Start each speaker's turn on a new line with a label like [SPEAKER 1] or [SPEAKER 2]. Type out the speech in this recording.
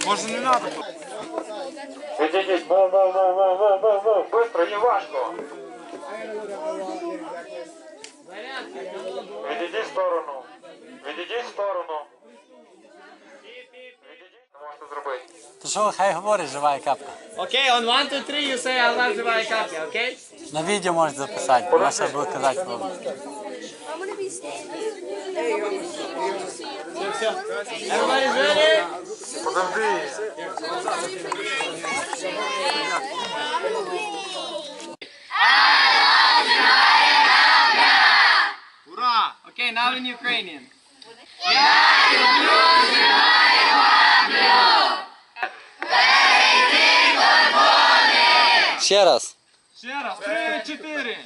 [SPEAKER 1] Може не надо?
[SPEAKER 2] Відійдіть, мов. Быстро, не важко. Відійдіть в сторону. Відійдіть в сторону. Відійдіть, можете зробити.
[SPEAKER 3] То що, хай говорить, жива капка.
[SPEAKER 4] Okay, on 1, 2, 3 you say I love Живая Капля, okay?
[SPEAKER 3] На відео можете записати, вона ще буде казати слово.
[SPEAKER 5] I'm gonna be standing.
[SPEAKER 4] Everybody's ready?
[SPEAKER 2] Подожди.
[SPEAKER 1] Ура!
[SPEAKER 4] Okay, now in Ukrainian.
[SPEAKER 3] Ще раз.
[SPEAKER 1] Ще раз. 3, 4.